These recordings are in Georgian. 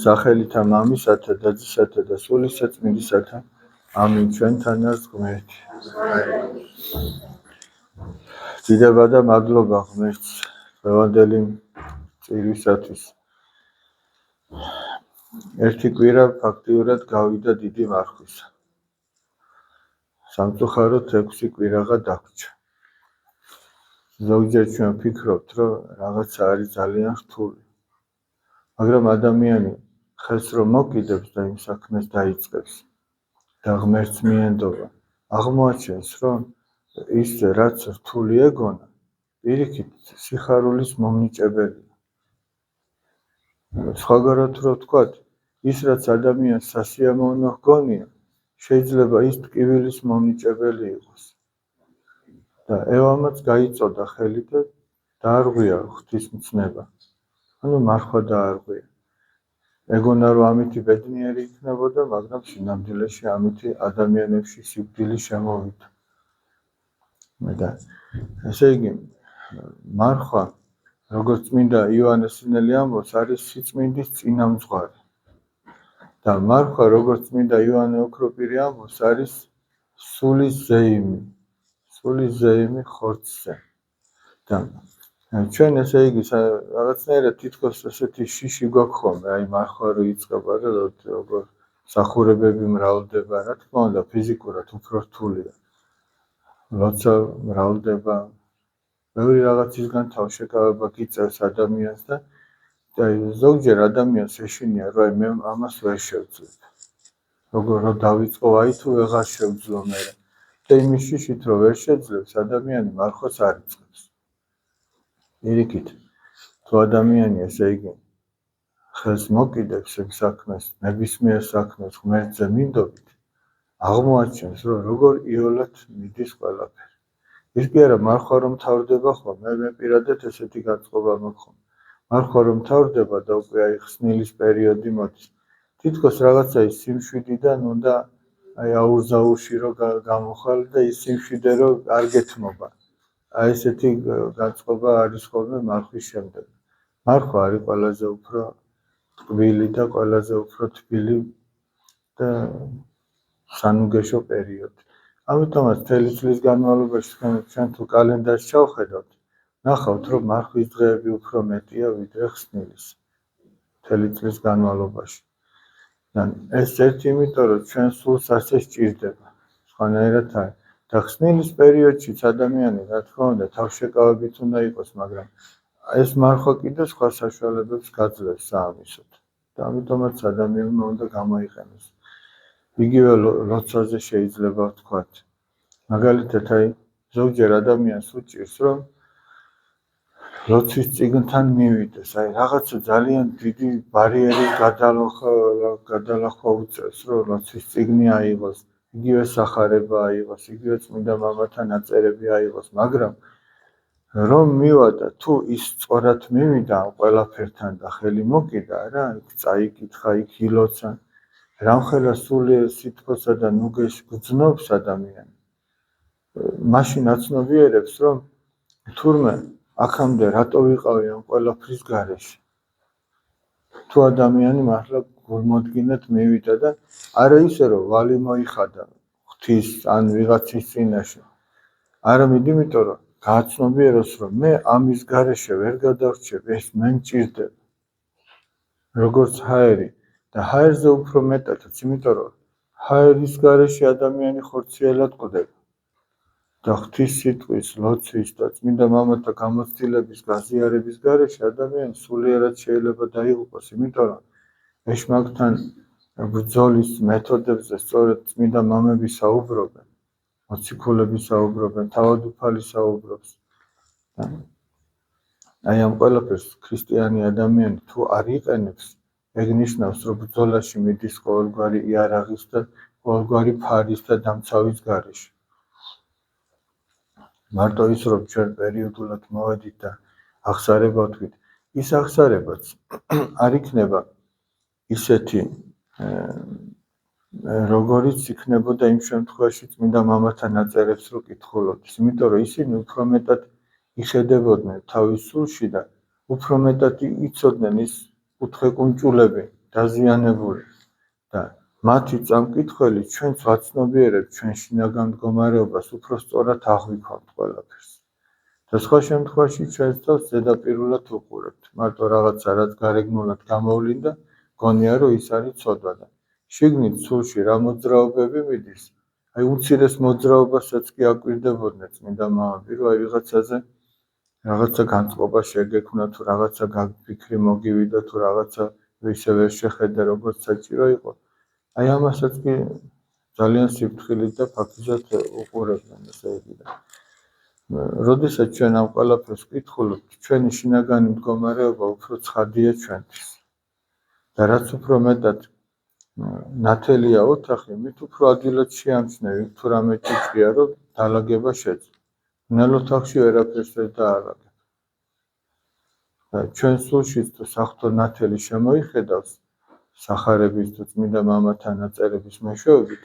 სახელითა მამისათა და ძისათა და სულისა წმინდისათა. ამინ. ჩვენთან არის ღმერთი. დიდება და მადლობა ღმერთს დღევანდელი წირვისათვის. ერთი კვირა ფაქტიურად გავიდა დიდი მარხვისა. სამწუხაროდ 6 კვირაღა დაგვჭა. ზოგჯერ ჩვენ ვფიქრობთ, რომ რაღაცა არის ძალიან რთული. მაგრამ ადამიანი ხელს რომ მოკიდებს და იმ საქმეს დაიწყებს და ღმერთს მიენდობა, აღმოაჩენს, რომ ის რაც რთული ეგონა, პირიქით სიხარულის მომნიჭებელია. სხვაგანად რო ვთქვათ, ის რაც ადამიანს სასიამოვნო ჰგონია, შეიძლება ის ტკივილის მომნიჭებელი იყოს. და ევამაც გაიწოდა ხელი და დაარღვია ღვთისმცნება. ანუ მარხვა დაარღვია. ეგონა რომ ამითი ბედნიერი იქნებოდა, მაგრამ სინამდვილეში ამითი ადამიანებში სიკვდილი შემოვიდა. და ესე იგი, მარხვა, როგორც წმინდა იოანე სინელი ამბობს, არის სიწმინდის წინამძღვარი. და მარხვა, როგორც წმინდა იოანე ოქროპირი ამბობს, არის სულის ზეიმი. სულის ზეიმი ხორცზე. და ჩვენ ესე იგი რაღაცნაირად თითქოს ესეთი შიში გვაქვს ხოლმე, აი მარხვა რო იწყება და როგორ სახურებები მრავლდება, რა თქმა უნდა, ფიზიკურად უფრო რთულია. როცა მრავლდება, ბევრი რაღაცისგან თავშეკავება გიწევს ადამიანს და ზოგჯერ ადამიანს ეშინია, რომ მე ამას ვერ შევძლებ. როგორ რომ დავიწყო, აი თუ ვეღარ შევძლო მე. და იმის შიშით რომ ვერ შეძლებს, ადამიანი მარხვას არ იწყებს. პირიქით, თუ ადამიანი ესე იგი ხელს მოკიდებს იმ საქმეს, ნებისმიერ საქმეს ღმერთზე მინდობით, აღმოაჩენს, რომ როგორ იოლად მიდის ყველაფერი. ის კი არა, მარხვა რომ თავდება ხოლმე, მე პირადად ესეთი განწყობა მაქვს. მარხვა რომ თავდება და უკვე აი ხსნილის პერიოდი მოდის. თითქოს რაღაცა ის სიმშვიდიდან უნდა აი აურზაურში რომ გამოხვალ და ის სიმშვიდე რომ არ გეთმობა. აი ესეთი განწყობა არის ხოლმე მარხვის შემდეგ. მარხვა არის ყველაზე უფრო ტკბილი და ყველაზე უფრო თბილი და სანუგეშო პერიოდი. ამიტომაც მთელი წლის განმავლობაში ჩვენ თუ კალენდარს ჩავხედავთ, ნახავთ, რომ მარხვის დღეები უფრო მეტია ვიდრე ხსნილის. მთელი წლის განმავლობაში. ეს ერთი იმიტომ, რომ ჩვენ სულს ასე სჭირდება. სხვანაირად არის. და ხსნილის პერიოდშიც ადამიანი, რა თქმა უნდა, თავშეკავებით უნდა იყოს, მაგრამ ეს მარხვა კიდე სხვა საშუალებებს გაძლევს საამისოდ. და ამიტომაც ადამიანმა უნდა გამოიყენოს. იგივე ლოცვაზე შეიძლება ვთქვათ. მაგალითად, აი ზოგჯერ ადამიანს უჭირს, რომ ლოცვის წიგნთან მივიდეს, აი რაღაცა ძალიან დიდი ბარიერი გადალახვა უწევს, რომ ლოცვის წიგნი აიღოს, იგივე სახარება აიღოს, იგივე წმინდა მამათა ნაწერები აიღოს, მაგრამ რომ მივადა, თუ ის სწორად მივიდა ამ ყველაფერთან და ხელი მოკიდა რა, იქ წაიკითხა, იქ ილოცა, რამხელა სულიერ სითბოსა და ნუგეს გძნობს ადამიანი. მაშინ აცნობიერებს, რომ თურმე აქამდე რატო ვიყავი ამ ყველაფრის გარეშე. თუ ადამიანი მართლა გულმოდგინედ მივიდა და არა ისე რომ ვალი მოიხადა ღვთის ან ვიღაცის წინაშე. არამედ იმიტომ რომ გააცნობიეროს, რომ მე ამის გარეშე ვერ გადავრჩები, ეს მე მჭირდება. როგორც ჰაერი და ჰაერზე უფრო მეტადაც, იმიტომ რომ ჰაერის გარეშე ადამიანი ხორციელად ყვდება. და ღვთის სიტყვის, ლოცვის და წმინდა მამათა გამოცდილების გაზიარების გარეშე ადამიანი სულიერად შეიძლება დაიღუპოს, იმიტომ რომ ეშმაკთან ბრძოლის მეთოდებზე სწორედ წმინდა მამები საუბრობენ, მოციქულები საუბრობენ, თავადუფალი საუბრობს. აი ამ ყველაფერს ქრისტიანი ადამიანი თუ არ იყენებს, ეგ ნიშნავს, რომ ბრძოლაში მიდის ყოველგვარი იარაღის და ყოველგვარი ფარის და დამცავის გარეშე. მარტო ის რომ ჩვენ პერიოდულად მოვედით და აღსარება ვთქვით, ის აღსარებაც არ იქნება ისეთი, როგორიც იქნებოდა იმ შემთხვევაში წმინდა მამათა ნაწერებს რო კითხულობთ, იმიტომ რომ ისინი უფრო მეტად იხედებოდნენ თავის სულში და უფრო მეტად იცოდნენ ის კუთხე-კუნჭულები დაზიანებული და მათი წამკითხველი ჩვენს ვაცნობიერებთ ჩვენ შინაგან მდგომარეობას უფრო სწორად აღვიქვამთ ყველაფერს. და სხვა შემთხვევაში ჩვენს თავს ზედაპირულად უყურებთ. მარტო რაღაცა რაც გარეგნულად გამოვლინდა, გონია რომ ის არის ცოდვა და შიგნით სულში რა მოძრაობები მიდის. აი უცირეს მოძრაობასაც კი აკვირდებოდნენ წმინდა მამები, რომ აი ვიღაცაზე რაღაცა განწყობა შეგექმნა თუ რაღაცა ფიქრი მოგივიდა თუ რაღაცა ისე ვერ შეხედა როგორც საჭირო იყო. აი ამასაც კი ძალიან სიფრთხილით და ფაქიზად უყურებდნენ ესე იგი და როდესაც ჩვენ ამ ყველაფერს ვკითხულობთ, ჩვენი შინაგანი მდგომარეობა უფრო ცხადია ჩვენთვის. და რაც უფრო მეტად ნათელია ოთახი, მით უფრო ადვილად შეამჩნევი თუ რამე ჭიჭყია, რომ დაალაგება შეძლო. ნელ ოთახში ვერაფერს ვერ დაალაგებ. და ჩვენ სულშიც თუ საღვთო ნათელი შემოიხედავს სახარების თუ წმინდა მამათა ნაწერების მეშვეობით,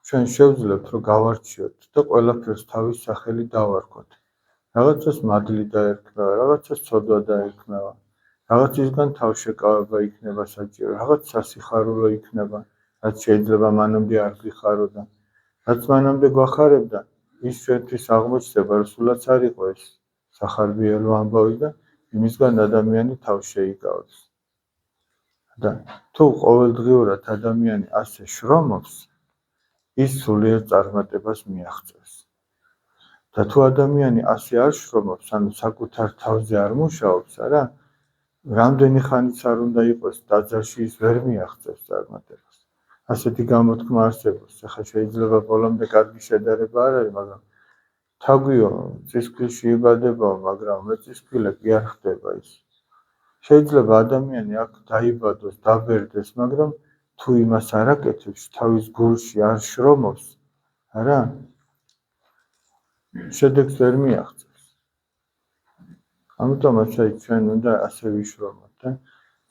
ჩვენ შევძლებთ რომ გავარჩიოთ და ყველაფერს თავის სახელი დავარქვათ. რაღაცას მადლი დაერქმევა, რაღაცას ცოდვა დაერქმევა, რაღაცისგან თავშეკავება იქნება საჭირო, რაღაც სასიხარულო იქნება, რაც შეიძლება მანამდე არ გვიხაროდა, რაც მანამდე გვახარებდა, ის ჩვენთვის აღმოჩნდება, რომ სულაც არ იყო ეს სახარბიელო ამბავი და იმისგან ადამიანი თავს შეიკავებს. და თუ ყოველდღიურად ადამიანი ასე შრომობს, ის სულიერ წარმატებას მიაღწევს. და თუ ადამიანი ასე არ შრომობს, ანუ საკუთარ თავზე არ მუშაობს, არა, რამდენი ხანიც არ უნდა იყოს ტაძარში, ის ვერ მიაღწევს წარმატებას. ასეთი გამოთქმა არსებობს. ახლა შეიძლება ბოლომდე კარგი შედარება არ არის, მაგრამ თაგვიო წისქვილში იბადებაო, მაგრამ მეწისქვილე კი არ ხდება ის. შეიძლება ადამიანი აქ დაიბადოს, დაბერდეს, მაგრამ თუ იმას არ აკეთებს, თავის გულში არ შრომობს, არა? შედეგს ვერ მიაღწევს. ამიტომაც აი ჩვენ უნდა ასე ვიშრომოთ და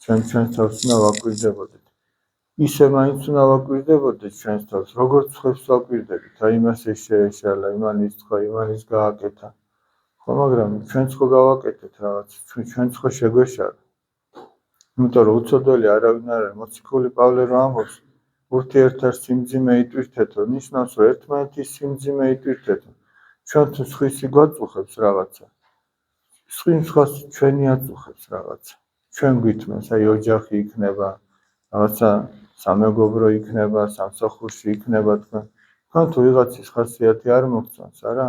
ჩვენ ჩვენს თავს უნდა ვაკვირდებოდეთ. ისე მაინც უნდა ვაკვირდებოდეთ ჩვენს თავს, როგორც სხვებს ვაკვირდებით, აი იმას ეს შეეშალა, იმან ის თქვა, იმან ის გააკეთა. ხო, მაგრამ ჩვენც ხო გავაკეთეთ რაღაც, ჩვენც ხო შეგვეშალა. იმიტომ რომ უცოდველი არავინ არ არის, მოციქული პავლე რო ამბობს, ურთიერთად სიმძიმე იტვირთეთო, ნიშნავს რომ ერთმანეთის სიმძიმე იტვირთეთო. ჩვენ თუ სხვისი გვაწუხებს რაღაცა, სხვას ჩვენი აწუხებს რაღაცა. ჩვენ გვითმეს, აი ოჯახი იქნება, რაღაცა სამეგობრო იქნება, სამსახურში იქნება თქვენ. თქვენ თუ ვიღაცის ხასიათი არ მოგწონს, არა?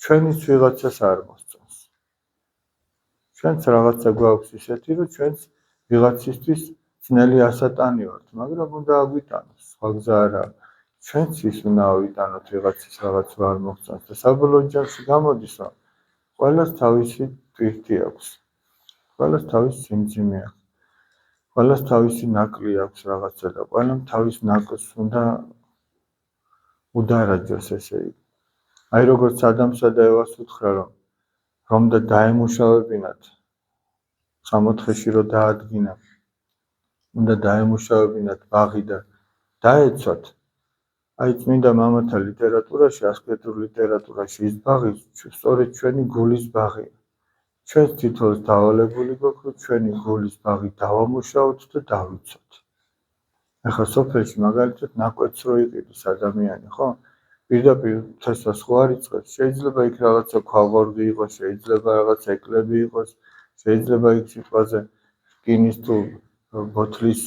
ჩვენიც ვიღაცას არ მოსწონს. ჩვენც რაღაცა გვაქვს ისეთი, რომ ჩვენც ვიღაცისთვის ძნელი ასატანი ვართ, მაგრამ უნდა აგვიტანოს, სხვა გზა არ აქვს. ჩვენც ის უნდა ავიტანოთ ვიღაცის რაღაც არ მოგწონს და საბოლოო ჯამში გამოდის, რომ ყველას თავისი ტვირთი აქვს, ყველას თავისი სიმძიმე აქვს, ყველას თავისი ნაკლი აქვს რაღაცა და ყველამ თავის ნაკლს უნდა უდარაჯოს ესე იგი. აი როგორც ადამსა და ევას უთხრა, რომ და დაემუშავებინათ სამოთხეში რო დაადგინა, უნდა დაემუშავებინათ ბაღი და დაეცვათ. აი წმინდა მამათა ლიტერატურაში, ასკეტურ ლიტერატურაში ის ბაღი სწორედ ჩვენი გულის ბაღია. ჩვენს თითოეულს დავალებული გვაქვს, რომ ჩვენი გულის ბაღი დავამუშაოთ და დავიცვათ. ახლა სოფელში მაგალითად ნაკვეთს რო იყიდეს ადამიანი, ხო? პირდაპირ თესვას ხო არ იწყებს, შეიძლება იქ რაღაცა ქვაღორღი იყოს, შეიძლება რაღაც ეკლები იყოს, შეიძლება იქ სიტყვაზე რკინის თუ ბოთლის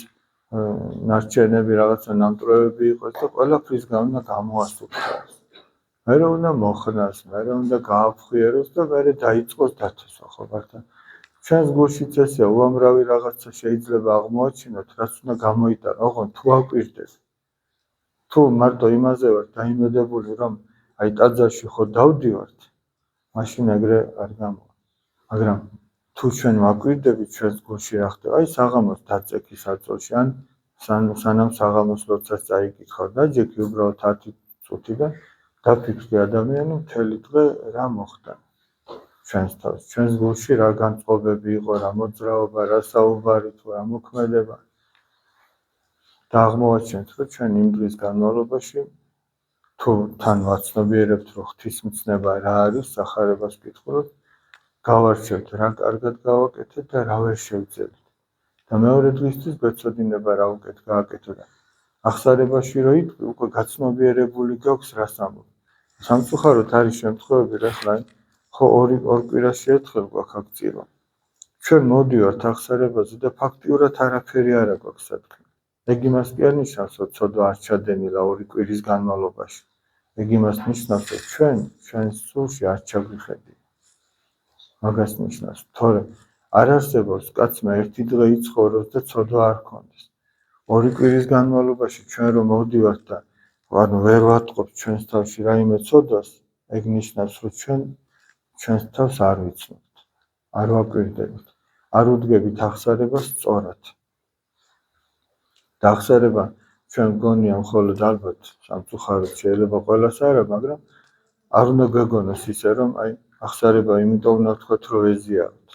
ნარჩენები, რაღაცა ნამტვრევები იყოს და ყველაფრისგან უნდა გამოასუფროს. მერე უნდა მოხნას, მერე უნდა გააფხვიეროს და მერე დაიწყოს დათესვა, ხო მართლა? ჩვენს გულშიც ესეა, უამრავი რაღაცა შეიძლება აღმოაჩინოთ, რაც უნდა გამოიტანო, ოღონდ თუ აკვირდეთ, თუ მარტო იმაზე ვარ დაიმედებული, რომ აი ტაძარში ხო დავდივართ, მაშინ ეგრე არ გამოვა. მაგრამ თუ ჩვენ ვაკვირდებით ჩვენს გულში რა ხდება, აი საღამოს დაწექი საწოლში, ან სანამ საღამოს როდესაც წაიკითხავ დაჯექი უბრალოდ 10 წუთი და დაფიქრდი ადამიანი მთელი დღე რა მოხდა ჩვენს თავს, ჩვენს გულში რა განწყობები იყო, რა მოძრაობა, რა საუბარი თუ რა მოქმედება და აღმოვაჩენთ, რომ ჩვენ იმ დღის განმავლობაში თუ თან ვაცნობიერებთ, რომ ღვთისმცნება რა არის, სახარებას ვკითხულობთ, გავარჩევთ, რა კარგად გავაკეთეთ და რა ვერ შევძელით. და მეორე დღისთვის გვეცოდინება რა უკეთ გააკეთო და ახსარებაში რო იდგე უკვე გაცნობიერებული გაქვს რას ამბობ. სამწუხაროდ არის შემთხვევები ახლა ხო ორ კვირაში ერთხელ გვაქვს აქცია. ჩვენ მოდივართ ახსარებაზე და ფაქტიურად არაფერი არ აქვს სათქმე. ეგ იმას კი არ ნიშნავს, რომ ცოდვა არ ჩადენილა 2 კვირის განმავლობაში. ეგ იმას ნიშნავს, რომ ჩვენს სულში არ ჩაგვიხედი. მაგას ნიშნავს, თორემ არ არსებობს კაცმა ერთი დღე იცხოვროს და ცოდვა არ ქონდეს. 2 კვირის განმავლობაში ჩვენ რომ მოვდივართ და ვერ ვატყობთ ჩვენს თავში რაიმე ცოდვას, ეგ ნიშნავს, რომ ჩვენს თავს არ ვიცნობთ, არ ვაკვირდებით, არ უდგებით ახსარებას სწორად. და ახსარება ჩვენ გონია მხოლოდ ალბათ სამწუხაროდ შეიძლება ყველას არა, მაგრამ არ უნდა გეგონოს ისე რომ ახსარება იმიტომ უნდა ვთქვათ რომ ეზიაროთ.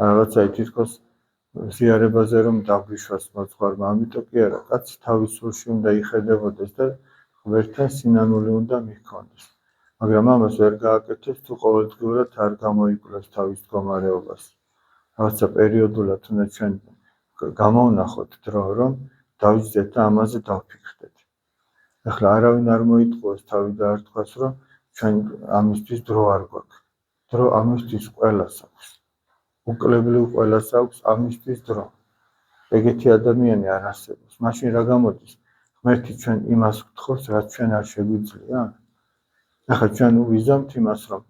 რაღაცა თითქოს ზიარებაზე რომ დაგვიშვას მოძღვარმა, ამიტომ კი არა, კაცი თავის სულში უნდა იხედებოდეს და ღმერთთან სინანული უნდა მიჰქონდეს. მაგრამ ამას ვერ გააკეთებს თუ ყოველდღიურად არ გამოიკვლევს თავის მდგომარეობას. რაღაცა პერიოდულად უნდა ჩვენ გამოვნახოთ დრო, რომ დავიჯდეთ და ამაზე დავფიქრდეთ. ახლა არავინ არ მოიტყუოს თავი და არ თქვას, რომ ჩვენ ამისთვის დრო არ გვაქვს. დრო ამისთვის ყველას აქვს. უკლებლივ ყველას აქვს ამისთვის დრო. ეგეთი ადამიანი არ არსებობს. მაშინ რა გამოდის? ღმერთი ჩვენ იმას გთხოვს, რაც ჩვენ არ შეგვიძლია. ახლა ჩვენ ვიზამთ იმას, რომ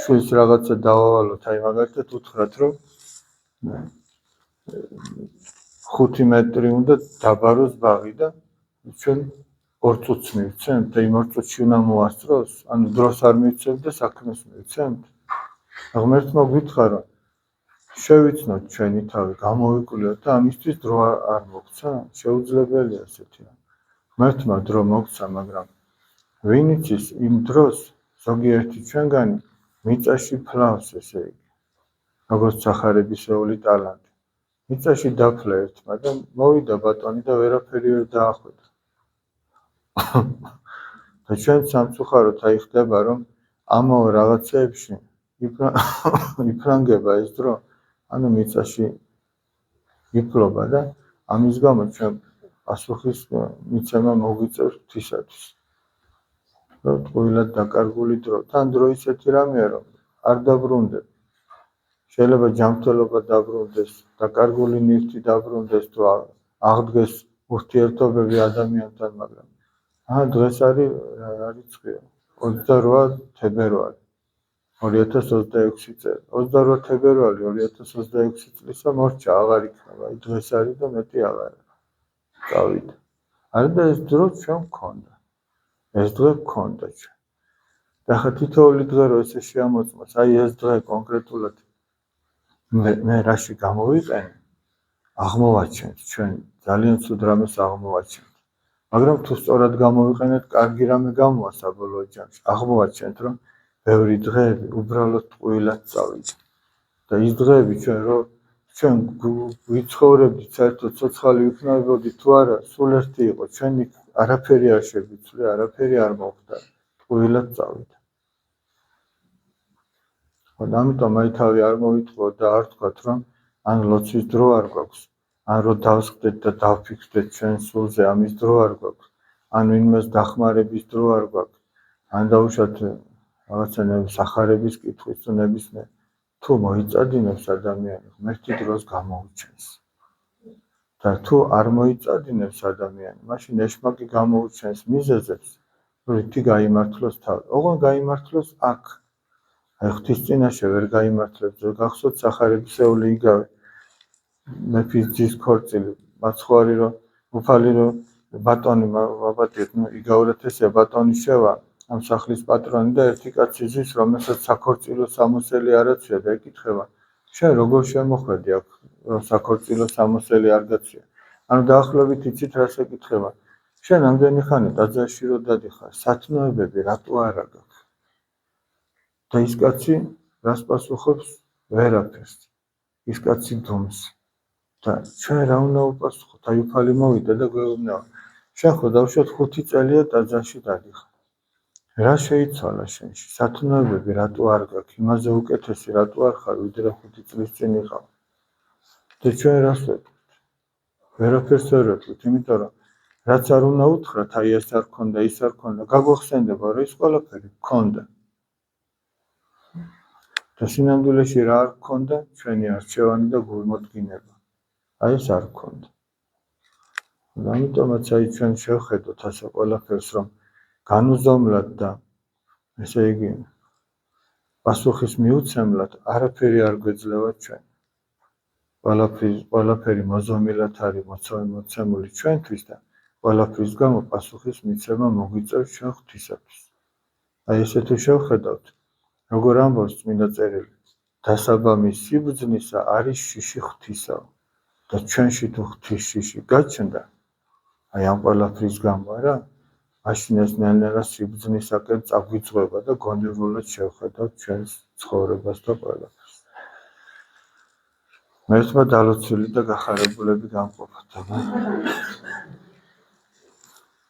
შვილს რაღაცა დავავალოთ, მაგალითად უთხრათ, რომ 5 მეტრი უნდა დაბაროს ბაღი და ჩვენ 2 წუთს მივცემთ და იმ 2 წუთში უნდა მოასწროს, ანუ დროს არ მივცემთ და საქმეს მივცემთ. ღმერთმა გითხრა, რომ შევიცნოთ ჩვენი თავი, გამოვიკვლიოთ და ამისთვის დრო არ მოგცა? შეუძლებელია ასეთი რამ. ღმერთმა დრო მოგცა, მაგრამ ვინ იცის იმ დროს ზოგიერთი ჩვენგანი მიწაში ფლავს, ესე იგი, როგორც სახარებისეული ტალანტი. მიწაში დაფლა ერთმა და მოვიდა ბატონი და ვერაფერი ვერ დაახვედა. და ჩვენ სამწუხაროდ ხდება, რომ ამავე რაღაცეებში იფრანგება ეს დრო, ანუ მიწაში იფლობა და ამის გამო ჩვენ პასუხის მიცემა მოგვიწევს ღვთისათვის. რომ ტყუილად დაკარგული დრო, თან დრო ისეთი რამეა, რომ არ დაბრუნდება. შეიძლება ჯანმრთელობა დაბრუნდეს, დაკარგული ნივთი დაბრუნდეს თუ აღდგეს ურთიერთობები ადამიანთან, მაგრამ დღეს არის 28 თებერვალი 2026 წელი. 28 თებერვალი 2026 წლისა მორჩა აღარ იქნება, დღეს არის და მეტი აღარ. წავიდა. არა და ეს დრო ჩვენ გქონდა. ეს დღე გქონდა ჩვენ. და ხა თითოეული დღე რო ესე შეამოწმოს, ეს დღე კონკრეტულად მე რაში გამოვიყენე, აღმოვაჩენთ ჩვენ ძალიან ცუდ რამეს აღმოვაჩენთ. მაგრამ თუ სწორად გამოვიყენეთ, კარგი რამე გამოვა საბოლოო ჯამში. აღმოვაჩენთ, რომ ბევრი დღეები უბრალოდ ტყუილად წავიდა. და ის დღეები ჩვენ ვიცხოვრებდით, საერთოდ ცოცხალი ვიქნებოდით თუ არა, სულ ერთი იყო, ჩვენი არაფერი არ შეგვიცვლია, არაფერი არ მოხდა, ტყუილად წავიდა. ამიტომ თავი არ მოიტყუოთ და არ თქვათ, რომ ან ლოცვის დრო არ გვაქვს, ან რომ დავსხდეთ და დავფიქრდეთ ჩვენ სულზე, ამის დრო არ გვაქვს, ან ვინმეს დახმარების დრო არ გვაქვს, ან დაუშვათ რაღაცა სახარების კითხვის თუ ნებისმიერ. თუ მოიწადინებს ადამიანი, ღმერთი დროს გამოუჩენს. და თუ არ მოიწადინებს ადამიანი, მაშინ ეშმაკი გამოუჩენს მიზეზებს, რომ ითი გაიმართლოს თავი. ოღონდ გაიმართლოს აქ. ღვთის წინაშე ვერ გაიმართლებს, გახსოვთ სახარებისეული იგავი მეფის ძის ქორწილი, მაცხვარი რომ უფალი რომ ბატონი ვაპატიეთ, იგავრეთ ესე ბატონი შევა ამ სახლის პატრონი და ერთი კაცი ზის, რომელსაც საქორწილო სამოსელი არ აცია და ეკითხება, შენ როგორ შემოხვედი აქ, რომ საქორწილო სამოსელი არ გაცია? ანუ დაახლოებით იცით რას ეკითხება? შენ ამდენი ხანი ტაძარში რო დადიხარ, სათნოებები რატო არ აქვს? და ის კაცი რას პასუხობს? ვერაფერს. ის კაცი დუმს. და ჩვენ რა უნდა ვუპასუხოთ? უფალი მოვიდა და გვეუბნება, შენ ხო დავუშვათ 5 წელია ტაძარში დადიხარ. რა შეიცვალა შენში? სათნოებები რატო არ გაქვს? იმაზე უკეთესი რატო არ ხარ, ვიდრე 5 წლის წინ იყავ? და ჩვენ რას ვეთქვით? ვერაფერს ვერ ვეთქვით, იმიტომ რომ რაც არ უნდა უთხრათ, აი ეს არ ქონდა, ის არ ქონდა, გაგვახსენდება, რომ ის ყველაფერი ქონდა. და სინამდვილეში რა არ ქონდა? ჩვენი არჩევანი და გულმოდგინება. აი ეს არ ქონდა. ამიტომაც აი ჩვენ შევხედოთ ასე ყველაფერს, რომ განუზომლად და ესე იგი პასუხის მიუცემლად არაფერი არ გვეძლევა ჩვენ. ყველაფერი მოზომილად არის მოცემული ჩვენთვის და ყველაფრის გამო პასუხის მიცემა მოგვიწევს ჩვენ ღვთისათვის. აი ესე თუ შევხედავთ, როგორ ამბობს წმინდა წერილი, დასაბამი სიბრძნისა არის შიში ღვთისა და ჩვენში თუ ღვთის შიში გაჩნდა, აი ამ ყველაფრის გამო არა, მაშინ ეს ნელ-ნელა სიბრძნისაკენ წაგვიწვება და გონივრულად შევხედავთ ჩვენს ცხოვრებას და ყველაფერს. მერთმა დალოცვილი და გახარებულები გამყოფოთ.